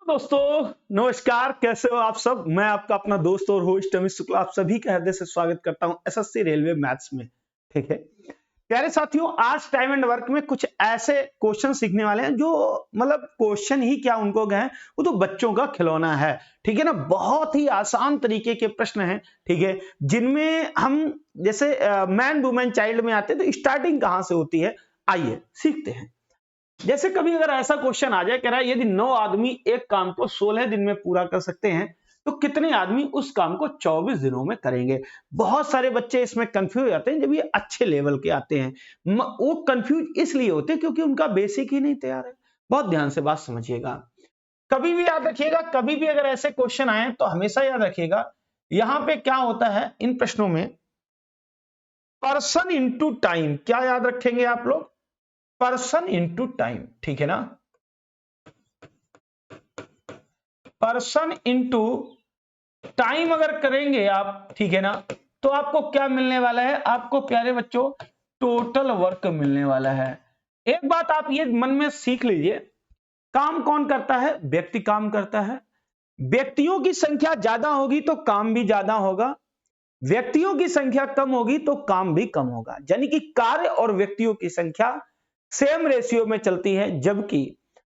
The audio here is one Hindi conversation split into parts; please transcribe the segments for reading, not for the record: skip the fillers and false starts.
दोस्तों नमस्कार, कैसे हो आप सब। मैं आपका अपना दोस्त और होस्ट अमित शुक्ला आप सभी का हृदय से स्वागत करता हूं एसएससी रेलवे मैथ्स में। ठीक है प्यारे साथियों, आज टाइम एंड वर्क में कुछ ऐसे क्वेश्चन सीखने वाले हैं जो मतलब क्वेश्चन ही क्या उनको गए, वो तो बच्चों का खिलौना है। ठीक है ना, बहुत ही आसान तरीके के प्रश्न हैं। ठीक है, जिनमें हम जैसे मैन वुमेन चाइल्ड में आते हैं तो स्टार्टिंग कहां से होती है, आइए सीखते हैं। जैसे कभी अगर ऐसा क्वेश्चन आ जाए, कह रहा है यदि 9 आदमी एक काम को 16 दिन में पूरा कर सकते हैं तो कितने आदमी उस काम को 24 दिनों में करेंगे। बहुत सारे बच्चे इसमें कंफ्यूज हो जाते हैं जब ये अच्छे लेवल के आते हैं। वो कंफ्यूज इसलिए होते हैं क्योंकि उनका बेसिक ही नहीं तैयार है। बहुत ध्यान से बात समझिएगा, कभी भी याद रखिएगा, कभी भी अगर ऐसे क्वेश्चन आए तो हमेशा याद रखिएगा यहां पे क्या होता है इन प्रश्नों में, पर्सन इंटू टाइम। क्या याद रखेंगे आप लोग, पर्सन इंटू टाइम। ठीक है ना, पर्सन इंटू टाइम अगर करेंगे आप, ठीक है ना, तो आपको क्या मिलने वाला है, आपको प्यारे बच्चों टोटल वर्क मिलने वाला है। एक बात आप ये मन में सीख लीजिए, काम कौन करता है, व्यक्ति काम करता है। व्यक्तियों की संख्या ज्यादा होगी तो काम भी ज्यादा होगा, व्यक्तियों की संख्या कम होगी तो काम भी कम होगा। यानी कि कार्य और व्यक्तियों की संख्या सेम रेशियो में चलती है, जबकि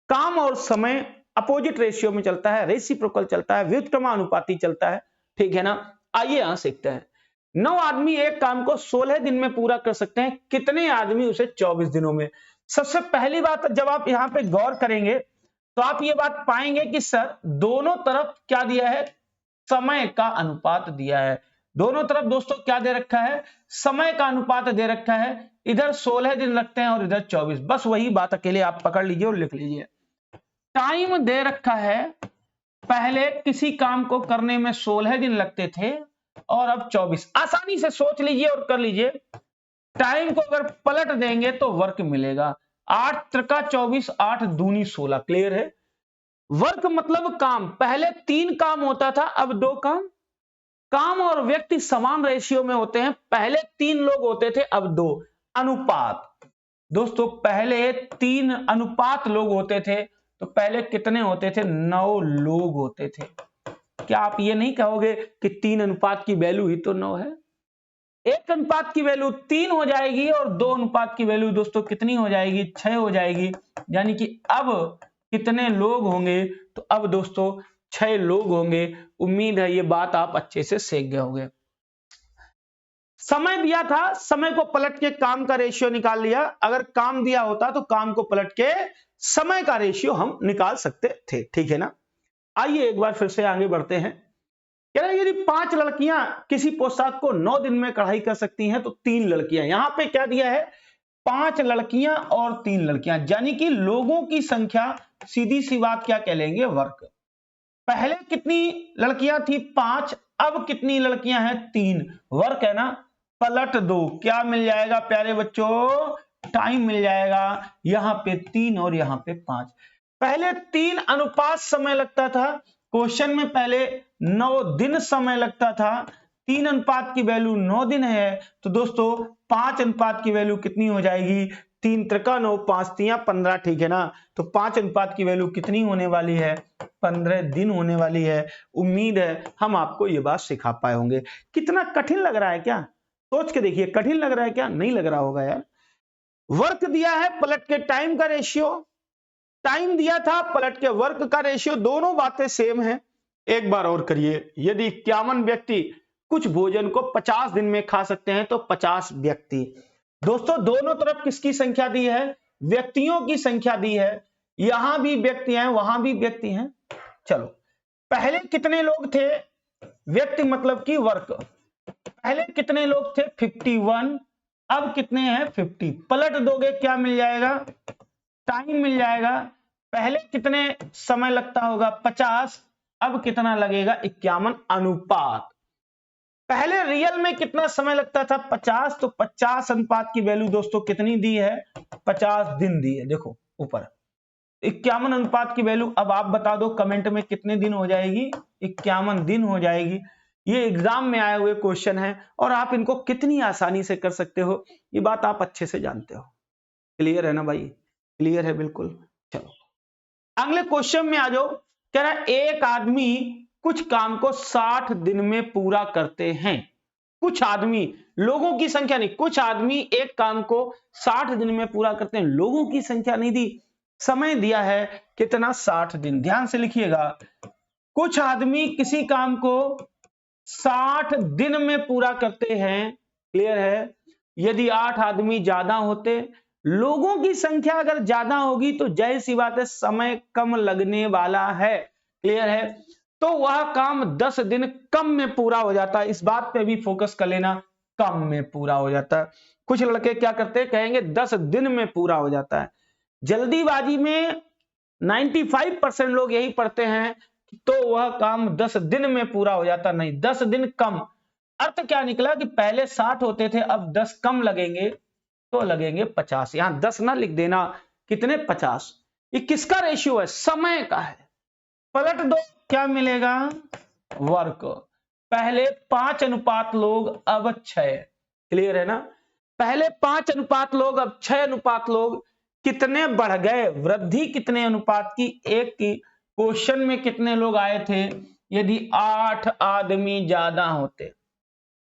काम और समय अपोजिट रेशियो में चलता है, रेसिप्रोकल चलता है, व्युत्क्रमानुपाती चलता है। ठीक है ना, आइए यहां सीखते हैं। 9 आदमी एक काम को 16 दिन में पूरा कर सकते हैं, कितने आदमी उसे 24 दिनों में। सबसे पहली बात, जब आप यहां पे गौर करेंगे तो आप ये बात पाएंगे कि सर दोनों तरफ क्या दिया है, समय का अनुपात दिया है। दोनों तरफ दोस्तों क्या दे रखा है, समय का अनुपात दे रखा है। इधर 16 दिन लगते हैं और इधर 24। बस वही बात अकेले आप पकड़ लीजिए और लिख लीजिए। टाइम दे रखा है, पहले किसी काम को करने में 16 दिन लगते थे और अब 24। आसानी से सोच लीजिए और कर लीजिए। टाइम को अगर पलट देंगे तो वर्क मिलेगा। 8 त्रिका 24, 8 दूनी 16। क्लियर है। वर्क मतलब काम, पहले 3 काम होता था अब 2 काम। काम और व्यक्ति समान रेशियो में होते हैं, पहले 3 लोग होते थे अब 2। अनुपात दोस्तों, पहले 3 अनुपात लोग होते थे तो पहले कितने होते थे, 9 लोग होते थे। क्या आप ये नहीं कहोगे कि 3 अनुपात की वैल्यू ही तो 9 है। 1 अनुपात की वैल्यू 3 हो जाएगी और 2 अनुपात की वैल्यू दोस्तों कितनी हो जाएगी, 6 हो जाएगी। यानी कि अब कितने लोग होंगे, तो अब दोस्तों 6 लोग होंगे। उम्मीद है ये बात आप अच्छे से सीख गए होंगे। समय दिया था, समय को पलट के काम का रेशियो निकाल लिया। अगर काम दिया होता तो काम को पलट के समय का रेशियो हम निकाल सकते थे। ठीक है ना, आइए एक बार फिर से आगे बढ़ते हैं। कह रहे यदि 5 लड़कियां किसी पोशाक को 9 दिन में कढ़ाई कर सकती हैं तो 3 लड़कियां, यहां पे क्या दिया है, 5 लड़कियां और 3 लड़कियां, यानी कि लोगों की संख्या सीधी सी बात क्या कह लेंगे, वर्क। पहले कितनी लड़कियां थी, 5, अब कितनी लड़कियां हैं, 3। वर्क है ना, पलट दो, क्या मिल जाएगा प्यारे बच्चों, टाइम मिल जाएगा। यहां पे 3 और यहां पे 5। पहले 3 अनुपात समय लगता था, क्वेश्चन में पहले 9 दिन समय लगता था। 3 अनुपात की वैल्यू 9 दिन है तो दोस्तों 5 अनुपात की वैल्यू कितनी हो जाएगी, 3 त्रिका 9, 5 तिया 15। ठीक है ना, तो 5 अनुपात की वैल्यू कितनी होने वाली है, 15 दिन होने वाली है। उम्मीद है हम आपको ये बात सिखा पाए होंगे। कितना कठिन लग रहा है क्या, सोच के देखिए, कठिन लग रहा है क्या, नहीं लग रहा होगा यार। वर्क दिया है, पलट के टाइम का रेशियो, टाइम दिया था, पलट के वर्क का रेशियो, दोनों बातें सेम है। एक बार और करिए, यदि 51 व्यक्ति कुछ भोजन को 50 दिन में खा सकते हैं तो 50 व्यक्ति। दोस्तों दोनों तरफ किसकी संख्या दी है, व्यक्तियों की संख्या दी है। यहां भी व्यक्ति हैं, वहां भी व्यक्ति हैं। चलो, पहले कितने लोग थे, व्यक्ति मतलब कि वर्क, पहले कितने लोग थे, 51, अब कितने हैं, 50। पलट दोगे क्या मिल जाएगा, टाइम मिल जाएगा। पहले कितने समय लगता होगा, 50, अब कितना लगेगा, 51। अनुपात, पहले रियल में कितना समय लगता था, 50, तो 50 अनुपात की वैल्यू दोस्तों कितनी दी है, 50 दिन दी है। देखो ऊपर 51 अनुपात की वैल्यू, अब आप बता दो कमेंट में कितने दिन हो जाएगी, 51 दिन हो जाएगी। ये एग्जाम में आए हुए क्वेश्चन है और आप इनको कितनी आसानी से कर सकते हो, ये बात आप अच्छे से जानते हो। क्लियर है ना भाई, क्लियर है बिल्कुल। चलो अगले क्वेश्चन में आ जाओ। कह रहा है एक आदमी कुछ काम को 60 दिन में पूरा करते हैं। कुछ आदमी, लोगों की संख्या नहीं, कुछ आदमी एक काम को 60 दिन में पूरा करते हैं। लोगों की संख्या नहीं दी, समय दिया है कितना, 60 दिन। ध्यान से लिखिएगा, कुछ आदमी किसी काम को 60 दिन में पूरा करते हैं। क्लियर है? यदि 8 आदमी ज्यादा होते, लोगों की संख्या अगर ज्यादा होगी तो जाहिर सी बात है समय कम लगने वाला है। क्लियर है? तो वह काम 10 दिन कम में पूरा हो जाता है। इस बात पे भी फोकस कर लेना, कम में पूरा हो जाता है। कुछ लड़के क्या करते हैं, कहेंगे 10 दिन में पूरा हो जाता है। जल्दीबाजी में 95% लोग यही पढ़ते हैं तो वह काम 10 दिन में पूरा हो जाता, नहीं, 10 दिन कम। अर्थ क्या निकला कि पहले 60 होते थे, अब 10 कम लगेंगे तो लगेंगे 50। यहां 10 ना लिख देना, कितने, 50। ये किसका रेशियो है, समय का है। पलट दो, क्या मिलेगा, वर्क। पहले 5 अनुपात लोग, अब 6। क्लियर है ना? पहले 5 अनुपात लोग, अब 6 अनुपात लोग। कितने बढ़ गए, वृद्धि कितने अनुपात की, एक की। क्वेश्चन में कितने लोग आए थे, यदि 8 आदमी ज्यादा होते।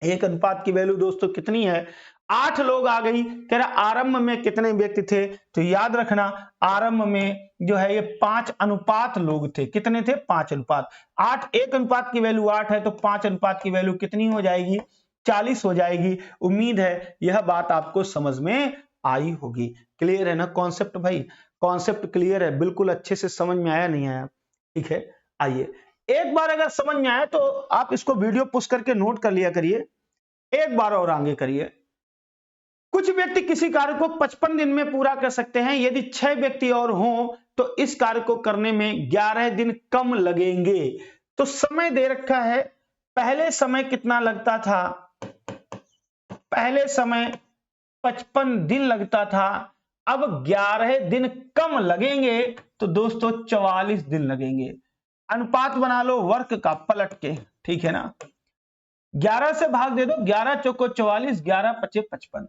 एक अनुपात की वैल्यू दोस्तों कितनी है, 8 लोग आ गई। कह रहा आरंभ में कितने व्यक्ति थे, तो याद रखना आरंभ में जो है ये 5 अनुपात लोग थे। कितने थे, 5 अनुपात 8। एक अनुपात की वैल्यू 8 है तो 5 अनुपात की वैल्यू कितनी हो जाएगी, 40 हो जाएगी। उम्मीद है यह बात आपको समझ में आई होगी। क्लियर है ना कॉन्सेप्ट भाई? कॉन्सेप्ट क्लियर है, बिल्कुल अच्छे से समझ में आया, नहीं आया? ठीक है, आइए एक बार अगर समझ में आए तो आप इसको वीडियो पुश करके नोट कर लिया करिए। एक बार और आगे करिए। कुछ व्यक्ति किसी कार्य को 55 दिन में पूरा कर सकते हैं। यदि 6 व्यक्ति और हों तो इस कार्य को करने में 11 दिन कम लगेंगे। तो समय दे रखा है, पहले समय कितना लगता था, पहले समय 55 दिन लगता था, अब 11 दिन कम लगेंगे तो दोस्तों 44 दिन लगेंगे। अनुपात बना लो वर्क का पलट के, ठीक है ना? 11 से भाग दे दो, 11 चौको 44, 11 पचे 55।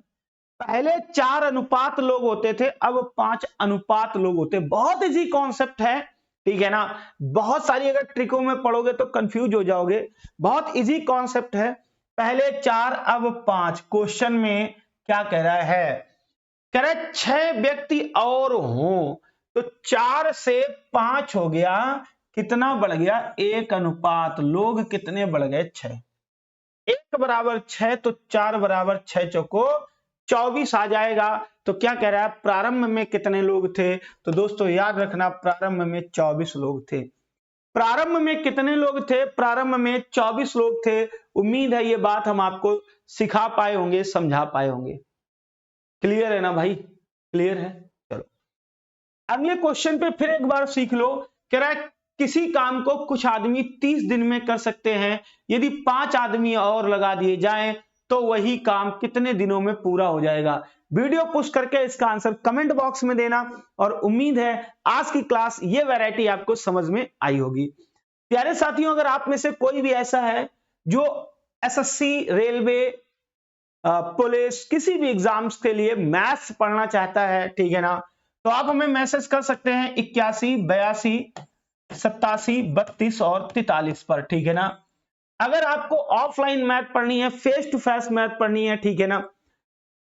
पहले 4 अनुपात लोग होते थे, अब 5 अनुपात लोग होते। बहुत इजी कॉन्सेप्ट है, ठीक है ना? बहुत सारी अगर ट्रिकों में पढ़ोगे तो कंफ्यूज हो जाओगे। बहुत इजी कॉन्सेप्ट है। पहले 4 अब 5। क्वेश्चन में क्या कह रहा है, कह रहा है 6 व्यक्ति और हों तो 4 से 5 हो गया, कितना बढ़ गया, 1 अनुपात। लोग कितने बढ़ गए, 6। 1 बराबर 6 तो 4 बराबर 6 चौको 24 आ जाएगा। तो क्या कह रहा है, प्रारंभ में कितने लोग थे, तो दोस्तों याद रखना प्रारंभ में 24 लोग थे। प्रारंभ में कितने लोग थे, प्रारंभ में 24 लोग थे। उम्मीद है ये बात हम आपको सिखा पाए होंगे, समझा पाए होंगे। क्लियर है ना भाई? क्लियर है? चलो अगले क्वेश्चन पे फिर एक बार सीख लो। कह रहा है किसी काम को कुछ आदमी 30 दिन में कर सकते हैं। यदि 5 आदमी और लगा दिए जाएं तो वही काम कितने दिनों में पूरा हो जाएगा। वीडियो पुश करके इसका आंसर कमेंट बॉक्स में देना। और उम्मीद है आज की क्लास ये वैरायटी आपको समझ में आई होगी। प्यारे साथियों, अगर आप में से कोई भी ऐसा है जो एसएससी, रेलवे, पुलिस, किसी भी एग्जाम्स के लिए मैथ्स पढ़ना चाहता है, ठीक है ना, तो आप हमें मैसेज कर सकते हैं 81 82 87 32 और 43 पर, ठीक है ना। अगर आपको ऑफलाइन मैथ पढ़नी है, फेस टू फेस मैथ पढ़नी है, ठीक है ना,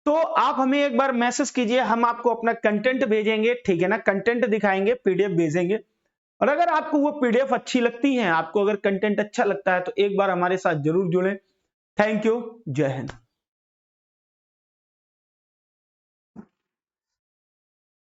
तो आप हमें एक बार मैसेज कीजिए, हम आपको अपना कंटेंट भेजेंगे, ठीक है ना, कंटेंट दिखाएंगे, पीडीएफ भेजेंगे। और अगर आपको वो पीडीएफ अच्छी लगती है, आपको अगर कंटेंट अच्छा लगता है तो एक बार हमारे साथ जरूर जुड़ें। थैंक यू, जय हिंद।